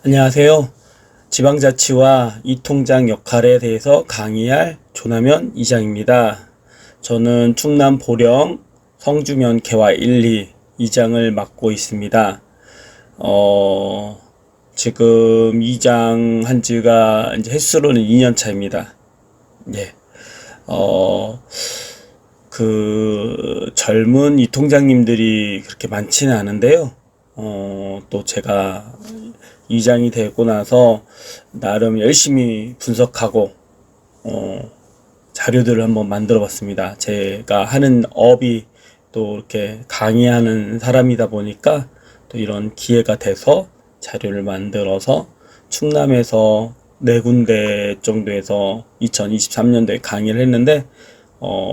안녕하세요. 지방자치와 이통장 역할에 대해서 강의할 조남현 이장입니다. 저는 충남 보령 성주면 개화 1, 2 이장을 맡고 있습니다. 지금 이장 한 지가 이제 횟수로는 2년 차입니다. 예. 젊은 이통장님들이 그렇게 많지는 않은데요. 또 제가 이장이 되고 나서 나름 열심히 분석하고 자료들을 한번 만들어 봤습니다. 제가 하는 업이 또 이렇게 강의하는 사람이다 보니까 또 이런 기회가 돼서 자료를 만들어서 충남에서 4군데 정도에서 2023년도에 강의를 했는데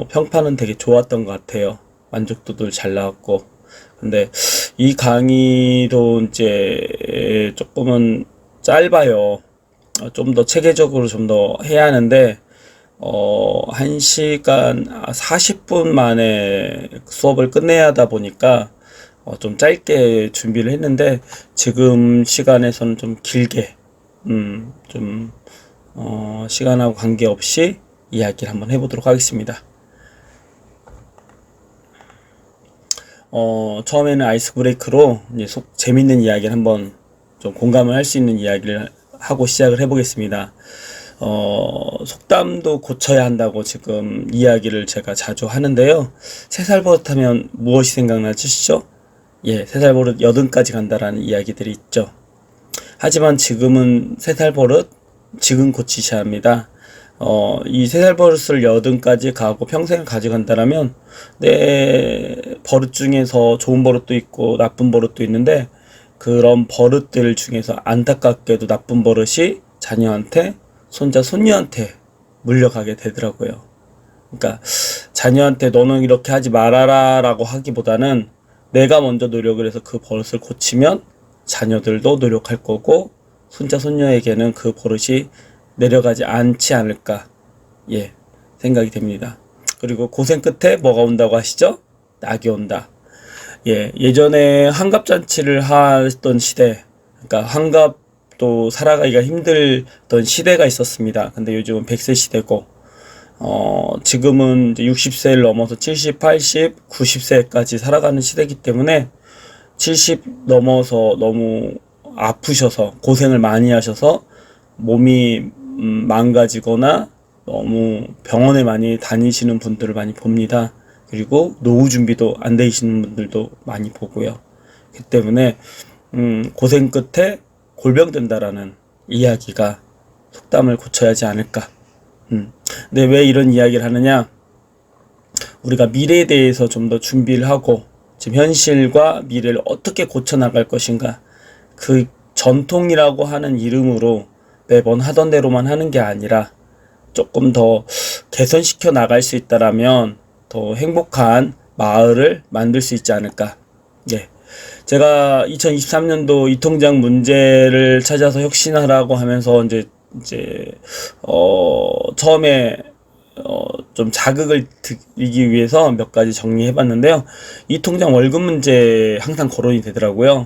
평판은 되게 좋았던 것 같아요. 만족도도 잘 나왔고. 근데 이 강의도 이제 조금은 짧아요. 좀 더 체계적으로 좀 더 해야 하는데 1시간 40분 만에 수업을 끝내야 하다 보니까 좀 짧게 준비를 했는데 지금 시간에서는 좀 길게 시간하고 관계없이 이야기를 한번 해보도록 하겠습니다. 처음에는 아이스 브레이크로 이제 재밌는 이야기를 한번 좀 공감을 할 수 있는 이야기를 하고 시작을 해보겠습니다. 속담도 고쳐야 한다고 지금 이야기를 제가 자주 하는데요. 3살 버릇하면 무엇이 생각나시죠? 예, 3살 버릇 80까지 간다라는 이야기들이 있죠. 하지만 지금은 3살 버릇 지금 고치셔야 합니다. 이 3살 버릇을 80까지 가고 평생을 가져간다면 내 버릇 중에서 좋은 버릇도 있고 나쁜 버릇도 있는데 그런 버릇들 중에서 안타깝게도 나쁜 버릇이 자녀한테 손자 손녀한테 물려가게 되더라고요. 그러니까 자녀한테 너는 이렇게 하지 말아라 라고 하기보다는 내가 먼저 노력을 해서 그 버릇을 고치면 자녀들도 노력할 거고 손자 손녀에게는 그 버릇이 내려가지 않지 않을까 생각이 됩니다. 그리고 고생 끝에 뭐가 온다고 하시죠? 낙이 온다. 예전에 환갑잔치를 하던 시대, 그러니까 환갑도 살아가기가 힘들던 시대가 있었습니다. 근데 요즘은 100세 시대고 지금은 이제 60세를 넘어서 70, 80, 90세까지 살아가는 시대이기 때문에 70 넘어서 너무 아프셔서 고생을 많이 하셔서 몸이 망가지거나 너무 병원에 많이 다니시는 분들을 많이 봅니다. 그리고 노후 준비도 안 되시는 분들도 많이 보고요. 그 때문에 고생 끝에 골병 된다라는 이야기가 속담을 고쳐야 하지 않을까. 근데 왜 이런 이야기를 하느냐? 우리가 미래에 대해서 좀 더 준비를 하고 지금 현실과 미래를 어떻게 고쳐 나갈 것인가. 그 전통이라고 하는 이름으로 매번 하던 대로만 하는 게 아니라 조금 더 개선시켜 나갈 수 있다라면 더 행복한 마을을 만들 수 있지 않을까. 제가 2023년도 이통장 문제를 찾아서 혁신하라고 하면서 처음에 좀 자극을 드리기 위해서 몇 가지 정리해 봤는데요. 이통장 월급 문제 항상 거론이 되더라고요.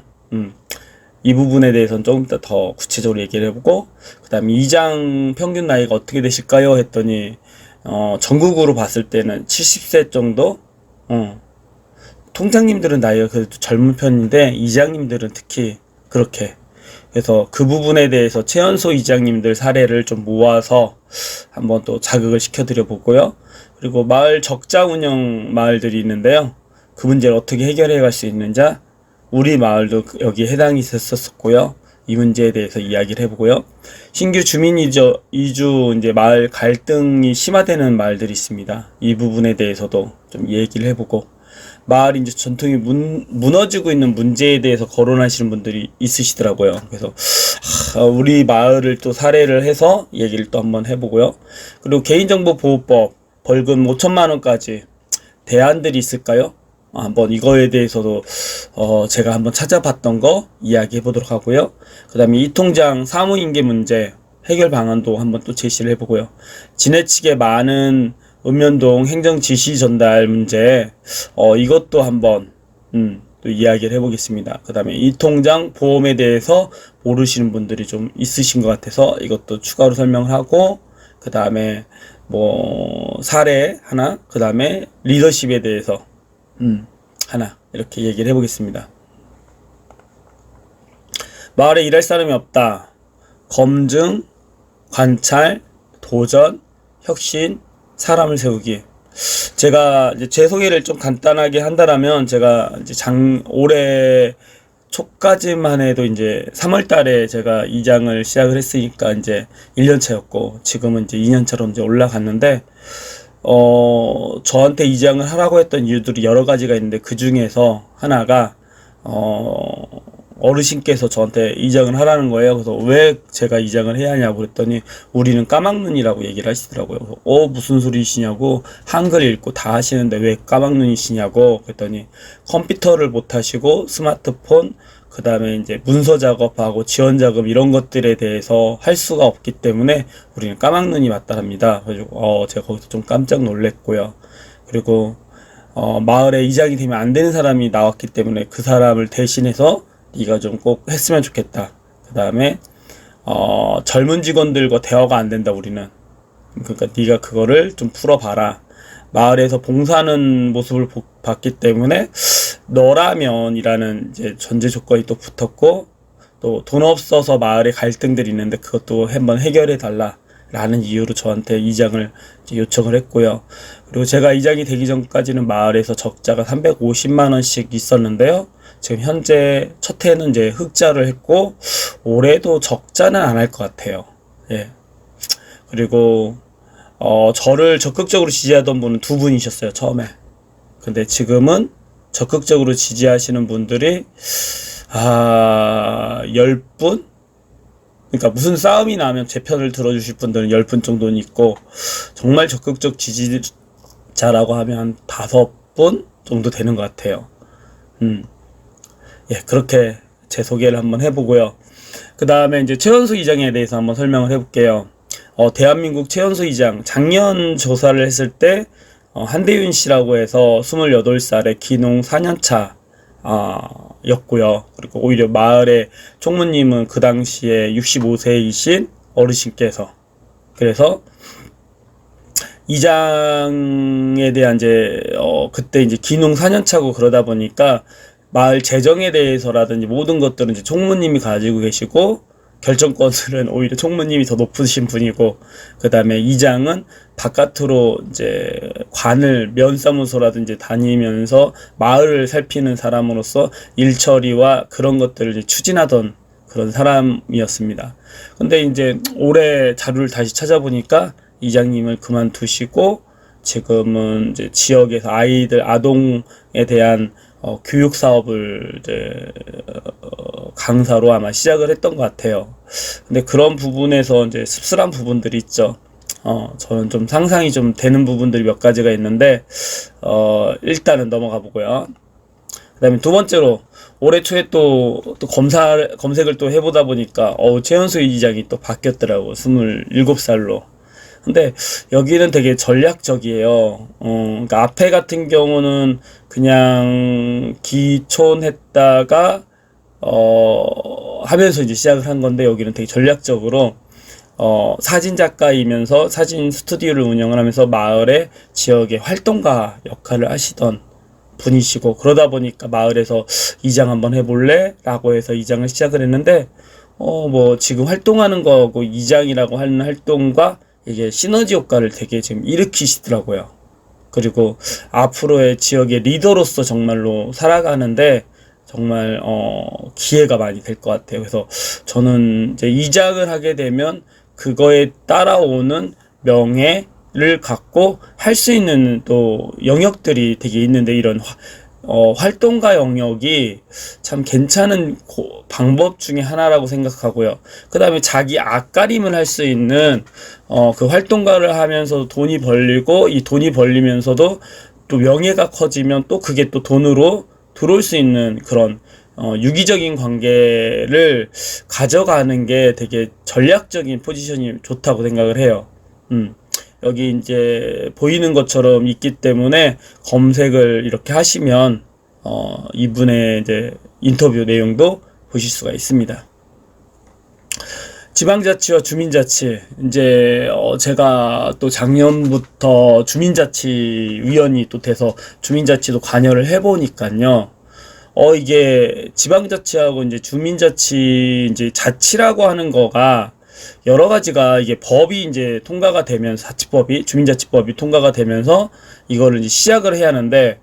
이 부분에 대해서는 조금 더 구체적으로 얘기를 해보고, 그 다음에 이장 평균 나이가 어떻게 되실까요? 했더니, 전국으로 봤을 때는 70세 정도? 통장님들은 나이가 그래도 젊은 편인데, 이장님들은 특히 그렇게. 그래서 그 부분에 대해서 최연소 이장님들 사례를 좀 모아서 한번 또 자극을 시켜드려 보고요. 그리고 마을 적자 운영 마을들이 있는데요. 그 문제를 어떻게 해결해 갈 수 있는지, 우리 마을도 여기에 해당이 됐었고요. 이 문제에 대해서 이야기를 해보고요. 신규 주민 이주 이제 마을 갈등이 심화되는 마을들이 있습니다. 이 부분에 대해서도 좀 얘기를 해보고, 마을 이제 전통이 무너지고 있는 문제에 대해서 거론하시는 분들이 있으시더라고요. 그래서 우리 마을을 또 사례를 해서 얘기를 또 한번 해보고요. 그리고 개인정보보호법 벌금 5천만 원까지 대안들이 있을까요? 한번 이거에 대해서도 제가 한번 찾아봤던 거 이야기해 보도록 하고요. 그 다음에 이통장 사무인계 문제 해결 방안도 한번 또 제시를 해보고요. 지나치게 많은 읍면동 행정 지시 전달 문제 이것도 한번 또 이야기를 해보겠습니다. 그 다음에 이 통장 보험에 대해서 모르시는 분들이 좀 있으신 것 같아서 이것도 추가로 설명을 하고, 그 다음에 뭐 사례 하나, 그 다음에 리더십에 대해서 하나 이렇게 얘기를 해보겠습니다. 마을에 일할 사람이 없다. 검증, 관찰, 도전, 혁신, 사람을 세우기. 제가 이제 제 소개를 좀 간단하게 한다라면, 제가 이제 올해 초까지만 해도 이제 3월 달에 제가 이장을 시작을 했으니까 이제 1년 차였고, 지금은 이제 2년 차로 이제 올라갔는데, 저한테 이장을 하라고 했던 이유들이 여러 가지가 있는데, 그 중에서 하나가, 어르신께서 저한테 이장을 하라는 거예요. 그래서 왜 제가 이장을 해야 하냐고 그랬더니, 우리는 까막눈이라고 얘기를 하시더라고요. 그래서 무슨 소리시냐고, 한글 읽고 다 하시는데 왜 까막눈이시냐고 그랬더니, 컴퓨터를 못 하시고 스마트폰, 그 다음에 이제 문서 작업하고 지원 작업 이런 것들에 대해서 할 수가 없기 때문에 우리는 까막눈이 맞다랍니다. 그래서 제가 거기서 좀 깜짝 놀랐고요. 그리고 마을에 이장이 되면 안 되는 사람이 나왔기 때문에 그 사람을 대신해서 네가 좀 꼭 했으면 좋겠다. 그 다음에 젊은 직원들과 대화가 안 된다, 우리는. 그러니까 네가 그거를 좀 풀어봐라. 마을에서 봉사하는 모습을 봤기 때문에 너라면이라는 이제 전제 조건이 또 붙었고, 또 돈 없어서 마을에 갈등들이 있는데 그것도 한번 해결해 달라 라는 이유로 저한테 이장을 요청을 했고요. 그리고 제가 이장이 되기 전까지는 마을에서 적자가 350만 원씩 있었는데요. 지금 현재 첫 해는 이제 흑자를 했고, 올해도 적자는 안 할 것 같아요. 예. 그리고 저를 적극적으로 지지하던 분은 두 분이셨어요, 처음에. 근데 지금은 적극적으로 지지하시는 분들이 10분? 그러니까 무슨 싸움이 나면 제 편을 들어주실 분들은 10분 정도는 있고, 정말 적극적 지지자라고 하면 한 5분 정도 되는 것 같아요. 예, 그렇게 제 소개를 한번 해보고요. 그 다음에 이제 최연소 이장에 대해서 한번 설명을 해볼게요. 대한민국 최연소 이장, 작년 조사를 했을 때, 한대윤 씨라고 해서 28살에 기농 4년차, 였고요. 그리고 오히려 마을의 총무님은 그 당시에 65세이신 어르신께서, 그래서 이장에 대한 이제 그때 이제 기농 4년차고 그러다 보니까 마을 재정에 대해서라든지 모든 것들은 이제 총무님이 가지고 계시고, 결정권들은 오히려 총무님이 더 높으신 분이고, 그 다음에 이장은 바깥으로 이제 관을 면사무소라든지 다니면서 마을을 살피는 사람으로서 일처리와 그런 것들을 이제 추진하던 그런 사람이었습니다. 근데 이제 올해 자료를 다시 찾아보니까 이장님을 그만두시고, 지금은 이제 지역에서 아동에 대한 교육 사업을 이제 강사로 아마 시작을 했던 것 같아요. 근데 그런 부분에서 이제 씁쓸한 부분들이 있죠. 저는 좀 상상이 좀 되는 부분들이 몇 가지가 있는데, 일단은 넘어가 보고요. 그 다음에 두 번째로, 올해 초에 또 검색을 또 해보다 보니까, 최연소 이장이 또 바뀌었더라고. 27살로. 근데 여기는 되게 전략적이에요. 그러니까 앞에 같은 경우는 그냥 기촌했다가 하면서 이제 시작을 한 건데, 여기는 되게 전략적으로 사진 작가이면서 사진 스튜디오를 운영을 하면서 마을의 지역의 활동가 역할을 하시던 분이시고, 그러다 보니까 마을에서 이장 한번 해볼래? 라고 해서 이장을 시작을 했는데, 뭐 지금 활동하는 거고 이장이라고 하는 활동과 이게 시너지 효과를 되게 지금 일으키시더라고요. 그리고 앞으로의 지역의 리더로서 정말로 살아가는데 정말 기회가 많이 될 것 같아요. 그래서 저는 이제 이장을 하게 되면 그거에 따라오는 명예를 갖고 할 수 있는 또 영역들이 되게 있는데, 이런 활동가 영역이 참 괜찮은 방법 중에 하나라고 생각하고요. 그 다음에 자기 앞가림을 할 수 있는 그 활동가를 하면서 돈이 벌리고, 이 돈이 벌리면서도 또 명예가 커지면 또 그게 또 돈으로 들어올 수 있는 그런 유기적인 관계를 가져가는 게 되게 전략적인 포지션이 좋다고 생각을 해요. 여기 이제 보이는 것처럼 있기 때문에 검색을 이렇게 하시면 이분의 이제 인터뷰 내용도 보실 수가 있습니다. 지방자치와 주민자치, 이제 제가 또 작년부터 주민자치위원이 또 돼서 주민자치도 관여를 해보니까요. 이게 지방자치하고 이제 주민자치, 이제 자치라고 하는 거가 여러 가지가 이게 법이 이제 통과가 되면서, 자치법이, 주민자치법이 통과가 되면서 이거를 이제 시작을 해야 하는데,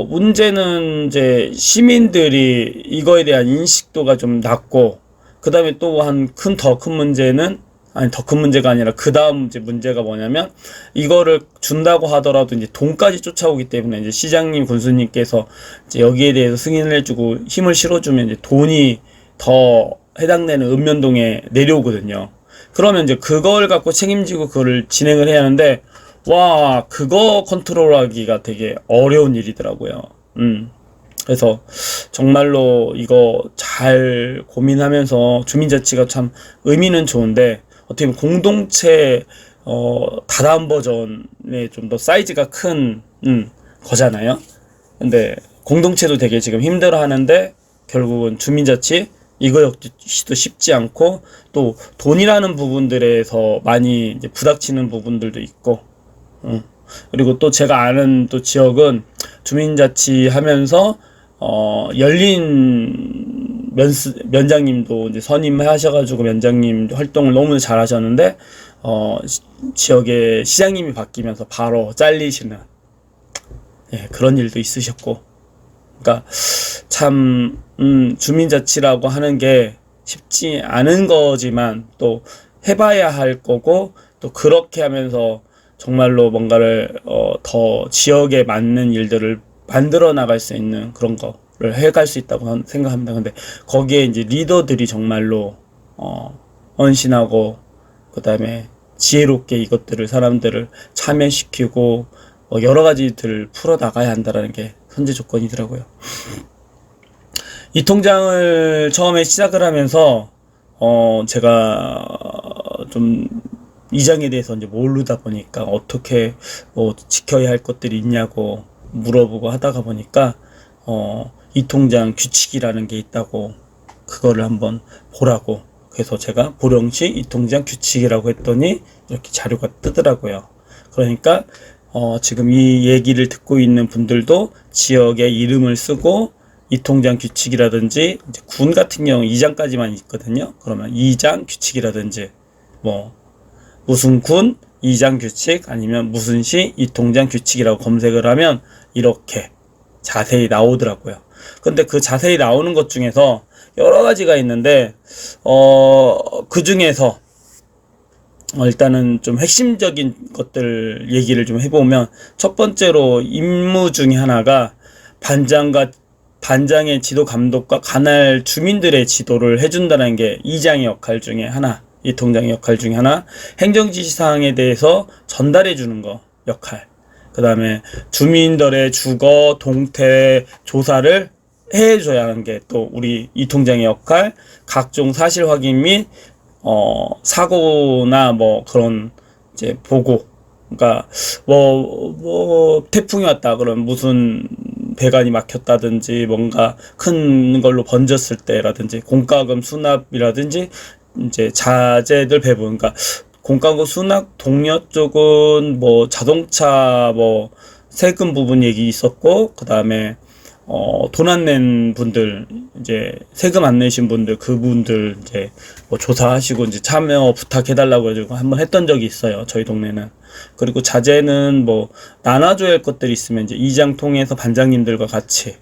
문제는 이제 시민들이 이거에 대한 인식도가 좀 낮고, 그 다음에 또 더 큰 문제는, 아니, 더 큰 문제가 아니라 그 다음 이제 문제가 뭐냐면, 이거를 준다고 하더라도 이제 돈까지 쫓아오기 때문에 이제 시장님, 군수님께서 이제 여기에 대해서 승인을 해주고 힘을 실어주면 이제 돈이 더 해당되는 읍면동에 내려오거든요. 그러면 이제 그걸 갖고 책임지고 그거를 진행을 해야 하는데, 와, 그거 컨트롤하기가 되게 어려운 일이더라고요. 그래서 정말로 이거 잘 고민하면서 주민자치가 참 의미는 좋은데, 어떻게 보면 공동체 다다음 버전의 좀 더 사이즈가 큰 거잖아요. 근데 공동체도 되게 지금 힘들어 하는데, 결국은 주민자치 이거 역시도 쉽지 않고, 또 돈이라는 부분들에서 많이 이제 부닥치는 부분들도 있고, 그리고 또 제가 아는 또 지역은 주민자치 하면서 열린 면장님도 이제 선임하셔가지고 면장님 활동을 너무 잘 하셨는데, 지역의 시장님이 바뀌면서 바로 잘리시는, 예, 그런 일도 있으셨고, 그러니까 참 주민자치라고 하는 게 쉽지 않은 거지만 또 해봐야 할 거고, 또 그렇게 하면서 정말로 뭔가를 더 지역에 맞는 일들을 만들어 나갈 수 있는 그런 거를 해갈 수 있다고 생각합니다. 근데 거기에 이제 리더들이 정말로 헌신하고, 그 다음에 지혜롭게 이것들을 사람들을 참여시키고 여러 가지들을 풀어 나가야 한다라는 게 선제 조건이더라고요. 이 통장을 처음에 시작을 하면서 제가 좀 이장에 대해서 이제 모르다 보니까 어떻게 뭐 지켜야 할 것들이 있냐고 물어보고 하다가 보니까 이 통장 규칙이라는 게 있다고, 그거를 한번 보라고, 그래서 제가 보령시 이 통장 규칙이라고 했더니 이렇게 자료가 뜨더라고요. 그러니까 지금 이 얘기를 듣고 있는 분들도 지역의 이름을 쓰고 이 통장 규칙이라든지, 이제 군 같은 경우 2장까지만 있거든요. 그러면 2장 규칙이라든지, 뭐 무슨 군 2장 규칙, 아니면 무슨 시 이 통장 규칙이라고 검색을 하면 이렇게 자세히 나오더라고요. 근데 그 자세히 나오는 것 중에서 여러 가지가 있는데, 그 중에서 일단은 좀 핵심적인 것들 얘기를 좀 해보면, 첫 번째로 임무 중에 하나가 반장의 지도 감독과 관할 주민들의 지도를 해준다는 게 2장의 역할 중에 하나, 이 통장의 역할 중에 하나, 행정지시사항에 대해서 전달해 주는 거 역할, 그 다음에 주민들의 주거, 동태 조사를 해줘야 하는 게 또 우리 이 통장의 역할, 각종 사실 확인 및 사고나 뭐 그런 이제 보고, 그러니까 뭐 태풍이 왔다 그러면 무슨 배관이 막혔다든지 뭔가 큰 걸로 번졌을 때라든지, 공과금 수납이라든지 이제 자재들 배분, 그러니까 공과금 수납 동료 쪽은 뭐 자동차 뭐 세금 부분 얘기 있었고, 그 다음에 돈 안 낸 분들, 이제 세금 안 내신 분들, 그분들 이제 뭐 조사하시고 이제 참여 부탁해달라고 해가지고 한번 했던 적이 있어요, 저희 동네는. 그리고 자재는 뭐 나눠줘야 할 것들이 있으면 이제 2장 통해서 반장님들과 같이,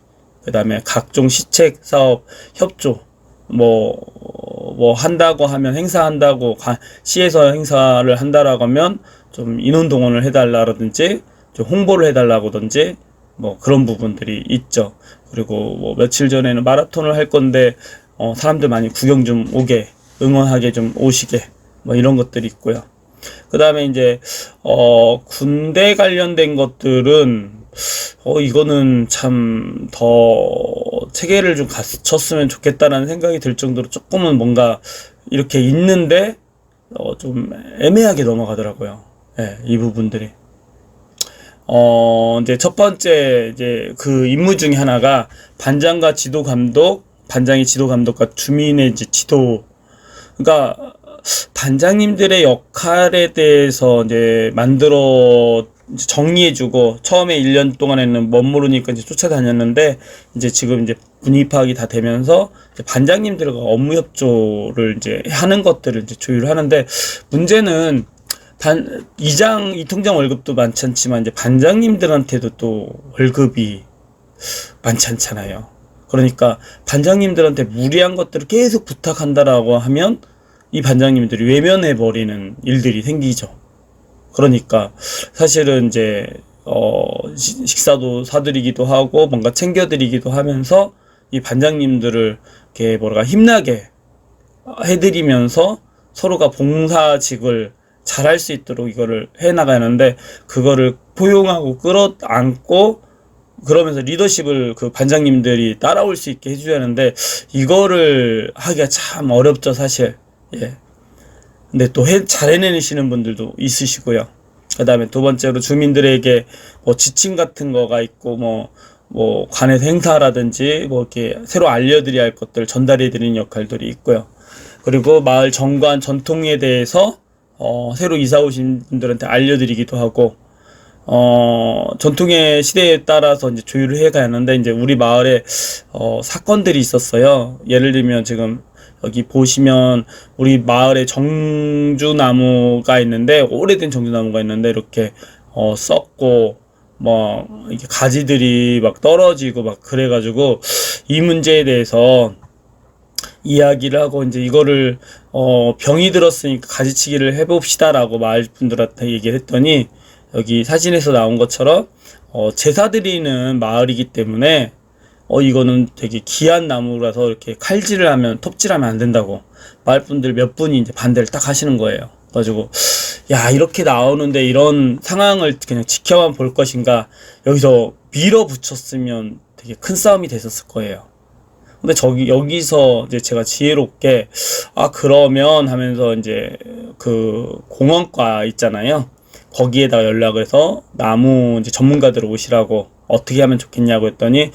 그 다음에 각종 시책 사업 협조, 뭐 한다고 하면, 행사한다고 시에서 행사를 한다라고 하면 좀 인원 동원을 해달라든지 좀 홍보를 해달라고든지 뭐 그런 부분들이 있죠. 그리고 뭐 며칠 전에는 마라톤을 할 건데 사람들 많이 구경 좀 오게, 응원하게 좀 오시게, 뭐 이런 것들이 있고요. 그 다음에 이제 군대 관련된 것들은 이거는 참 더 체계를 좀 갖췄으면 좋겠다라는 생각이 들 정도로 조금은 뭔가 이렇게 있는데 좀 애매하게 넘어가더라고요. 예, 이 부분들이. 이제 첫 번째 이제 그 임무 중에 하나가 반장과 지도 감독, 반장의 지도 감독과 주민의 이제 지도, 그러니까 반장님들의 역할에 대해서 이제 만들어 이제 정리해주고, 처음에 1년 동안에는 멋모르니까 이제 쫓아다녔는데, 이제 지금 이제 분위기 파악이 다 되면서 이제 반장님들과 업무 협조를 이제 하는 것들을 이제 조율을 하는데, 문제는 이통장 월급도 많지 않지만 이제 반장님들한테도 또 월급이 많지 않잖아요. 그러니까 반장님들한테 무리한 것들을 계속 부탁한다라고 하면 이 반장님들이 외면해버리는 일들이 생기죠. 그러니까 사실은 이제 식사도 사드리기도 하고 뭔가 챙겨드리기도 하면서 이 반장님들을 이렇게 뭐랄까 힘나게 해드리면서 서로가 봉사직을 잘할 수 있도록 이거를 해나가는데, 그거를 포용하고 끌어안고 그러면서 리더십을 그 반장님들이 따라올 수 있게 해줘야 하는데, 이거를 하기가 참 어렵죠, 사실. 예. 근데 또 잘 해내시는 분들도 있으시고요. 그 다음에 두 번째로 주민들에게 뭐 지침 같은 거가 있고, 뭐 관에서 행사라든지 뭐 이렇게 새로 알려드려야 할 것들 전달해드리는 역할들이 있고요. 그리고 마을 정관 전통에 대해서 새로 이사 오신 분들한테 알려드리기도 하고, 전통의 시대에 따라서 이제 조율을 해 가는데, 이제 우리 마을에, 사건들이 있었어요. 예를 들면 지금 여기 보시면 우리 마을에 정주나무가 있는데, 오래된 정주나무가 있는데, 이렇게, 썩고, 이렇게 가지들이 막 떨어지고 막 그래가지고, 이 문제에 대해서 이야기를 하고, 이제 이거를 병이 들었으니까 가지치기를 해봅시다라고 마을 분들한테 얘기를 했더니, 여기 사진에서 나온 것처럼 제사 드리는 마을이기 때문에 이거는 되게 귀한 나무라서 이렇게 칼질을 하면, 톱질하면 안 된다고 마을 분들 몇 분이 이제 반대를 딱 하시는 거예요. 그래가지고 야, 이렇게 나오는데 이런 상황을 그냥 지켜만 볼 것인가, 여기서 밀어붙였으면 되게 큰 싸움이 됐었을 거예요. 근데 여기서 이제 제가 지혜롭게, 그러면 하면서 이제 그 공원과 있잖아요. 거기에다가 연락을 해서 나무 이제 전문가들 오시라고, 어떻게 하면 좋겠냐고 했더니,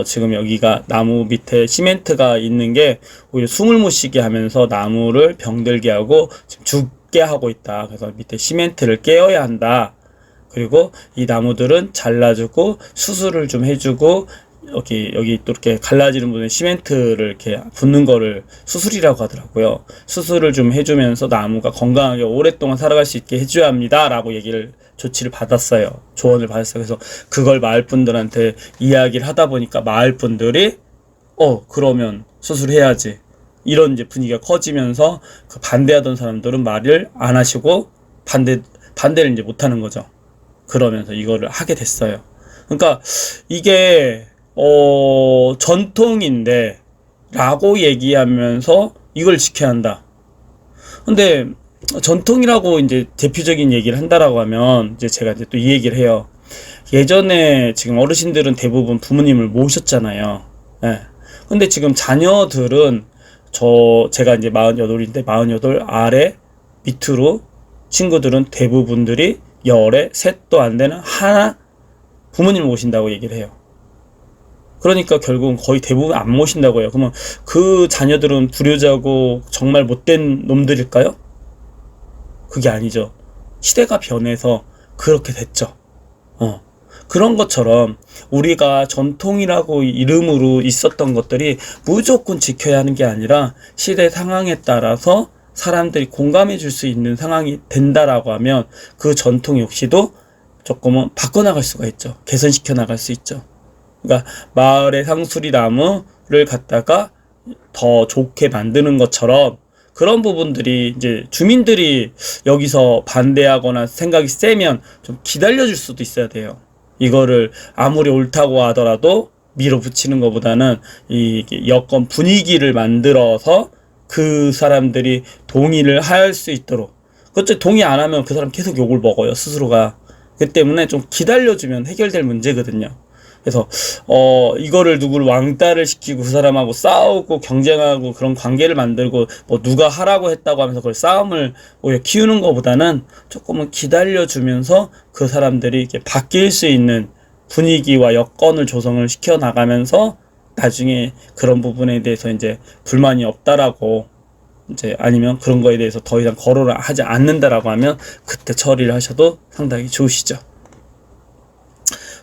지금 여기가 나무 밑에 시멘트가 있는 게 오히려 숨을 못 쉬게 하면서 나무를 병들게 하고 지금 죽게 하고 있다. 그래서 밑에 시멘트를 깨어야 한다. 그리고 이 나무들은 잘라주고 수술을 좀 해주고, 여기 또 이렇게 갈라지는 부분에 시멘트를 이렇게 붓는 거를 수술이라고 하더라고요. 수술을 좀 해주면서 나무가 건강하게 오랫동안 살아갈 수 있게 해줘야 합니다. 라고 조치를 받았어요. 조언을 받았어요. 그래서 그걸 마을 분들한테 이야기를 하다 보니까 마을 분들이, 그러면 수술해야지. 이런 이제 분위기가 커지면서 그 반대하던 사람들은 말을 안 하시고 반대를 이제 못 하는 거죠. 그러면서 이거를 하게 됐어요. 그러니까 이게 전통인데 라고 얘기하면서 이걸 지켜야 한다. 근데 전통이라고 이제 대표적인 얘기를 한다라고 하면, 이제 제가 이제 또 이 얘기를 해요. 예전에 지금 어르신들은 대부분 부모님을 모셨잖아요. 예. 근데 지금 자녀들은 제가 이제 48인데 48 아래 밑으로 친구들은 대부분들이 열에 셋도 안 되는 하나 부모님을 모신다고 얘기를 해요. 그러니까 결국은 거의 대부분 안 모신다고 해요. 그러면 그 자녀들은 불효자고 정말 못된 놈들일까요? 그게 아니죠. 시대가 변해서 그렇게 됐죠. 그런 것처럼 우리가 전통이라고 이름으로 있었던 것들이 무조건 지켜야 하는 게 아니라, 시대 상황에 따라서 사람들이 공감해 줄 수 있는 상황이 된다라고 하면 그 전통 역시도 조금은 바꿔나갈 수가 있죠. 개선시켜 나갈 수 있죠. 그러니까 마을의 상수리 나무를 갖다가 더 좋게 만드는 것처럼, 그런 부분들이 이제 주민들이 여기서 반대하거나 생각이 세면 좀 기다려줄 수도 있어야 돼요. 이거를 아무리 옳다고 하더라도 밀어붙이는 것보다는 이 여건 분위기를 만들어서 그 사람들이 동의를 할 수 있도록. 그렇죠. 동의 안 하면 그 사람 계속 욕을 먹어요, 스스로가. 그 때문에 좀 기다려주면 해결될 문제거든요. 그래서 이거를 누구를 왕따를 시키고 그 사람하고 싸우고 경쟁하고 그런 관계를 만들고 뭐 누가 하라고 했다고 하면서 그걸 싸움을 오히려 키우는 것보다는 조금은 기다려주면서 그 사람들이 이렇게 바뀔 수 있는 분위기와 여건을 조성을 시켜 나가면서 나중에 그런 부분에 대해서 이제 불만이 없다라고 이제 아니면 그런 거에 대해서 더 이상 거론을 하지 않는다라고 하면 그때 처리를 하셔도 상당히 좋으시죠.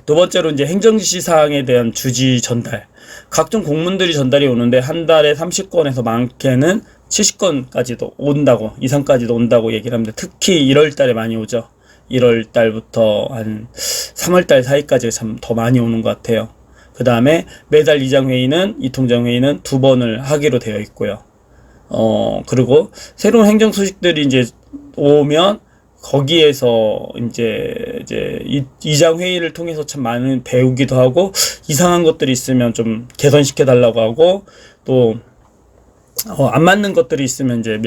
두 번째로 이제 행정지시 사항에 대한 주지 전달. 각종 공문들이 전달이 오는데 한 달에 30건에서 많게는 70건까지도 온다고, 이상까지도 온다고 얘기를 합니다. 특히 1월 달에 많이 오죠. 1월 달부터 한 3월 달 사이까지 참 더 많이 오는 것 같아요. 그 다음에 매달 이장회의는, 이통장회의는 2번을 하기로 되어 있고요. 그리고 새로운 행정 소식들이 이제 오면 거기에서 이제 이장 회의를 통해서 참 많은 배우기도 하고 이상한 것들이 있으면 좀 개선시켜 달라고 하고 또 안 맞는 것들이 있으면 이제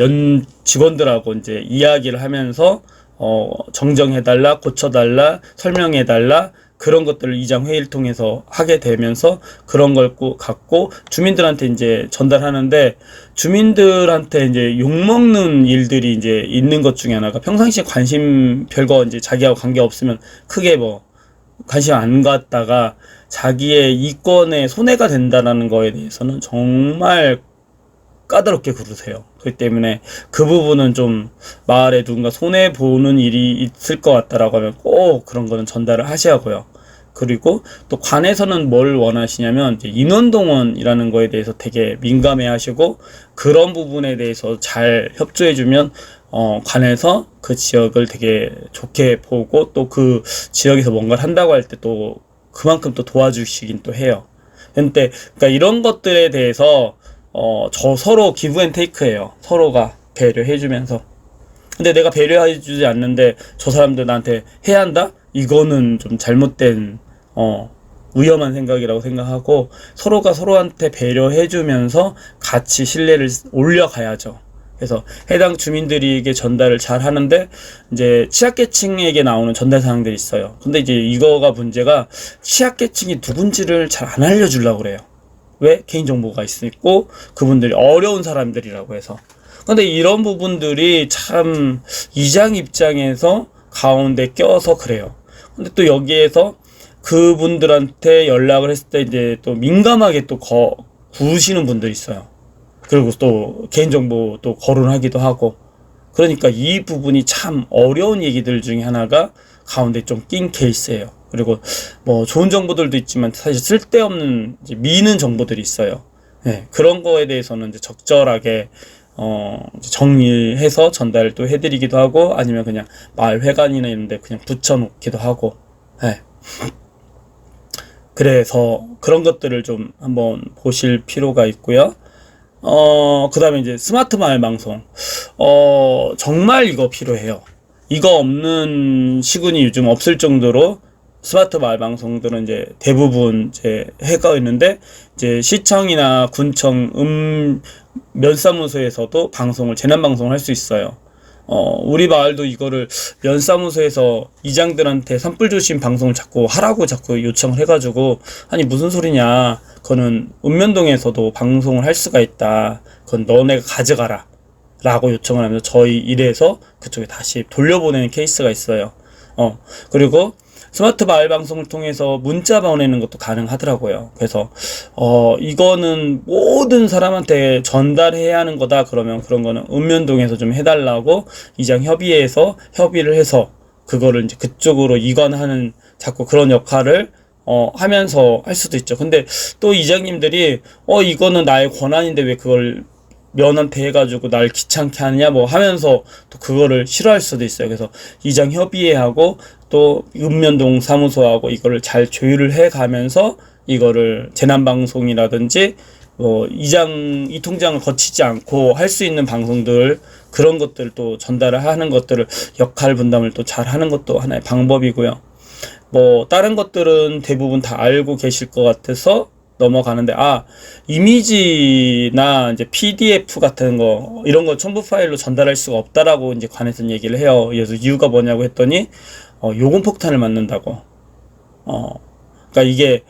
직원들하고 이제 이야기를 하면서 정정해 달라, 고쳐 달라, 설명해 달라 그런 것들을 이장 회의를 통해서 하게 되면서 그런 걸 갖고 주민들한테 이제 전달하는데 주민들한테 이제 욕먹는 일들이 이제 있는 것 중에 하나가 평상시에 관심 별거 이제 자기하고 관계 없으면 크게 뭐 관심 안 갖다가 자기의 이권에 손해가 된다라는 거에 대해서는 정말 까다롭게 구르세요. 그렇기 때문에 그 부분은 좀 마을에 누군가 손해보는 일이 있을 것 같다라고 하면 꼭 그런 거는 전달을 하셔야 하고요. 그리고 또 관에서는 뭘 원하시냐면 이제 인원동원이라는 거에 대해서 되게 민감해 하시고 그런 부분에 대해서 잘 협조해주면 관에서 그 지역을 되게 좋게 보고 또 그 지역에서 뭔가를 한다고 할 때 또 그만큼 또 도와주시긴 또 해요. 근데 그러니까 이런 것들에 대해서 저 서로 기브 앤 테이크예요. 서로가 배려해주면서. 근데 내가 배려해주지 않는데 저 사람들 나한테 해야 한다? 이거는 좀 잘못된 위험한 생각이라고 생각하고 서로가 서로한테 배려해주면서 같이 신뢰를 올려가야죠. 그래서 해당 주민들에게 전달을 잘 하는데 이제 취약계층에게 나오는 전달 사항들이 있어요. 근데 이제 이거가 문제가 취약계층이 누군지를 잘 안 알려주려고 그래요. 왜? 개인정보가 있고 그분들이 어려운 사람들이라고 해서. 근데 이런 부분들이 참 이장 입장에서 가운데 껴서 그래요. 근데 또 여기에서 그분들한테 연락을 했을 때 이제 또 민감하게 또 구우시는 분들이 있어요. 그리고 또 개인정보 또 거론하기도 하고. 그러니까 이 부분이 참 어려운 얘기들 중에 하나가 가운데 좀 낀 케이스예요. 그리고 뭐 좋은 정보들도 있지만 사실 쓸데없는 이제 미는 정보들이 있어요. 네, 그런 거에 대해서는 이제 적절하게 이제 정리해서 전달을 또 해드리기도 하고 아니면 그냥 마을 회관이나 이런 데 그냥 붙여놓기도 하고. 네. 그래서 그런 것들을 좀 한번 보실 필요가 있고요. 그 다음에 이제 스마트 마을 방송. 정말 이거 필요해요. 이거 없는 시군이 요즘 없을 정도로 스마트 마을 방송들은 이제 대부분 이제 해가 있는데 이제 시청이나 군청 면사무소에서도 방송을 재난 방송을 할 수 있어요. 우리 마을도 이거를 면사무소에서 이장들한테 산불 조심 방송을 자꾸 하라고 자꾸 요청을 해가지고 아니 무슨 소리냐, 그거는 읍면동에서도 방송을 할 수가 있다, 그건 너네가 가져가라 라고 요청을 하면서 저희 일에서 그쪽에 다시 돌려보내는 케이스가 있어요. 그리고 스마트 마을 방송을 통해서 문자 보내는 것도 가능하더라고요. 그래서 이거는 모든 사람한테 전달해야 하는 거다 그러면 그런 거는 읍면동에서 좀 해달라고 이장 협의회에서 협의를 해서 그거를 이제 그쪽으로 이관하는 자꾸 그런 역할을 하면서 할 수도 있죠. 근데 또 이장님들이 이거는 나의 권한인데 왜 그걸 면한테 해가지고 날 귀찮게 하느냐 뭐 하면서 또 그거를 싫어할 수도 있어요. 그래서 이장 협의회하고 또 읍면동 사무소하고 이거를 잘 조율을 해 가면서 이거를 재난방송이라든지 뭐 이통장을 거치지 않고 할 수 있는 방송들 그런 것들 또 전달을 하는 것들을 역할 분담을 또 잘 하는 것도 하나의 방법이고요. 뭐 다른 것들은 대부분 다 알고 계실 것 같아서 넘어가는데 이미지나 이제 PDF 같은 거 이런 거 첨부 파일로 전달할 수가 없다라고 이제 관에서는 얘기를 해요. 그래서 이유가 뭐냐고 했더니 요금 폭탄을 맞는다고. 그러니까 이게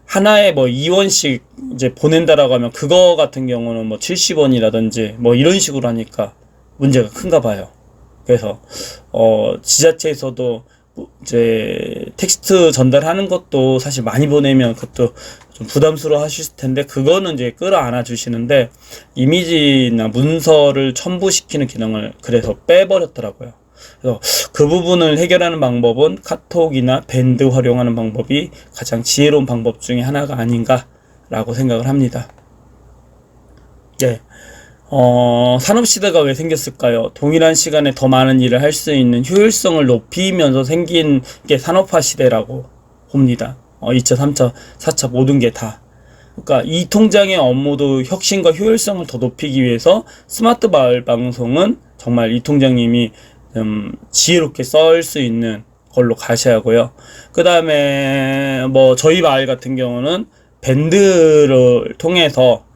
하나에 뭐 2원씩 이제 보낸다라고 하면 그거 같은 경우는 뭐 70원이라든지 뭐 이런 식으로 하니까 문제가 큰가 봐요. 그래서 지자체에서도 이제 텍스트 전달하는 것도 사실 많이 보내면 그것도 좀 부담스러워 하실 텐데, 그거는 이제 끌어안아 주시는데 이미지나 문서를 첨부시키는 기능을 그래서 빼버렸더라고요. 그래서 그 부분을 해결하는 방법은 카톡이나 밴드 활용하는 방법이 가장 지혜로운 방법 중에 하나가 아닌가라고 생각을 합니다. 예. 산업시대가 왜 생겼을까요? 동일한 시간에 더 많은 일을 할 수 있는 효율성을 높이면서 생긴 게 산업화 시대라고 봅니다. 2차, 3차, 4차 모든 게 다. 그러니까 이 통장의 업무도 혁신과 효율성을 더 높이기 위해서 스마트 마을 방송은 정말 이 통장님이 지혜롭게 썰 수 있는 걸로 가셔야 하고요. 그 다음에 뭐 저희 마을 같은 경우는 밴드를 통해서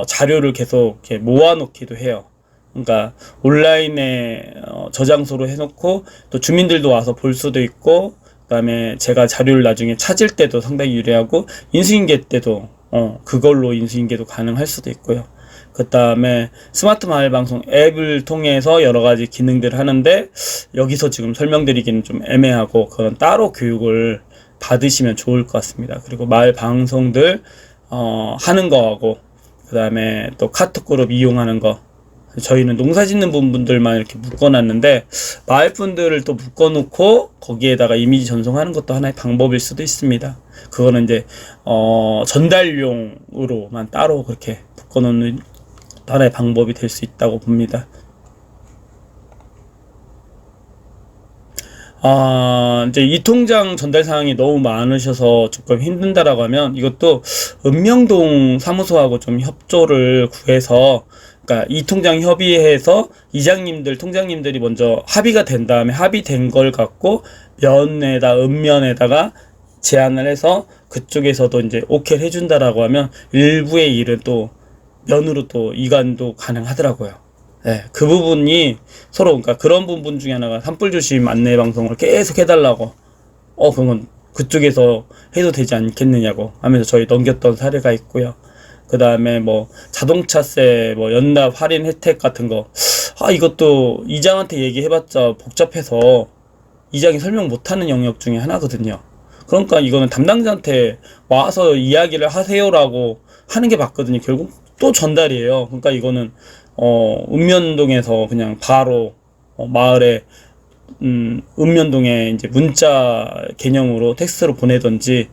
자료를 계속 이렇게 모아놓기도 해요. 그러니까 온라인에 저장소로 해놓고 또 주민들도 와서 볼 수도 있고, 그다음에 제가 자료를 나중에 찾을 때도 상당히 유리하고, 인수인계 때도 그걸로 인수인계도 가능할 수도 있고요. 그 다음에 스마트 마을 방송 앱을 통해서 여러 가지 기능들을 하는데, 여기서 지금 설명드리기는 좀 애매하고 그건 따로 교육을 받으시면 좋을 것 같습니다. 그리고 마을 방송들 하는 거하고, 그 다음에 또 카톡 그룹 이용하는 거, 저희는 농사 짓는 분들만 이렇게 묶어놨는데 마을 분들을 또 묶어놓고 거기에다가 이미지 전송하는 것도 하나의 방법일 수도 있습니다. 그거는 이제 전달용으로만 따로 그렇게 묶어놓는 하나의 방법이 될 수 있다고 봅니다. 이제 이 통장 전달 사항이 너무 많으셔서 조금 힘든다라고 하면 이것도 읍명동 사무소하고 좀 협조를 구해서, 그러니까 이 통장 협의해서 이장님들, 통장님들이 먼저 합의가 된 다음에 합의된 걸 갖고 읍면에다가 제안을 해서 그쪽에서도 이제 오케이를 해준다라고 하면 일부의 일은 또 면으로 또 이관도 가능하더라고요. 네, 그 부분이 서로, 그러니까 그런 부분 중에 하나가 산불조심 안내 방송을 계속 해달라고, 그건 그쪽에서 해도 되지 않겠느냐고 하면서 저희 넘겼던 사례가 있고요. 그 다음에 뭐 자동차세 뭐 연납 할인 혜택 같은 거, 이것도 이장한테 얘기해봤자 복잡해서 이장이 설명 못하는 영역 중에 하나거든요. 그러니까 이거는 담당자한테 와서 이야기를 하세요라고 하는 게 맞거든요. 결국 또 전달이에요. 그러니까 이거는 읍면동에서 그냥 바로 마을에 읍면동에 이제 문자 개념으로 텍스트로 보내던지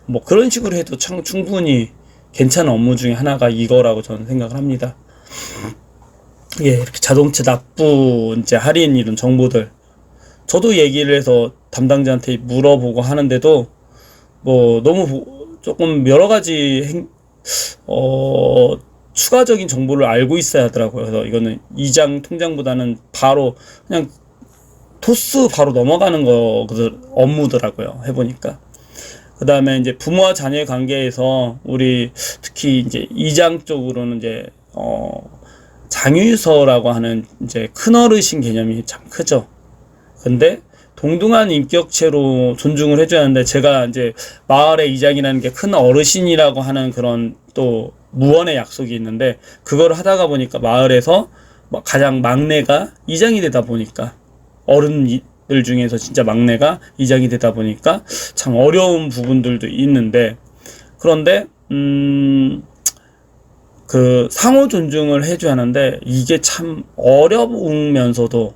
뭐 그런 식으로 해도 참 충분히 괜찮은 업무 중에 하나가 이거라고 저는 생각을 합니다. 예, 이렇게 자동차 납부 이제 할인 이런 정보들 저도 얘기를 해서 담당자한테 물어보고 하는데도 뭐 너무 조금 여러 가지 추가적인 정보를 알고 있어야 하더라고요. 그래서 이거는 이장 통장보다는 바로 그냥 토스 바로 넘어가는 업무더라고요. 해보니까. 그 다음에 이제 부모와 자녀의 관계에서 우리 특히 이제 이장 쪽으로는 이제 장유서라고 하는 이제 큰어르신 개념이 참 크죠. 근데 동등한 인격체로 존중을 해줘야 하는데, 제가 이제 마을의 이장이라는 게 큰 어르신이라고 하는 그런 또 무언의 약속이 있는데, 그걸 하다가 보니까 마을에서 가장 막내가 이장이 되다 보니까, 어른들 중에서 진짜 막내가 이장이 되다 보니까 참 어려운 부분들도 있는데, 그런데 그 상호 존중을 해줘야 하는데 이게 참 어려우면서도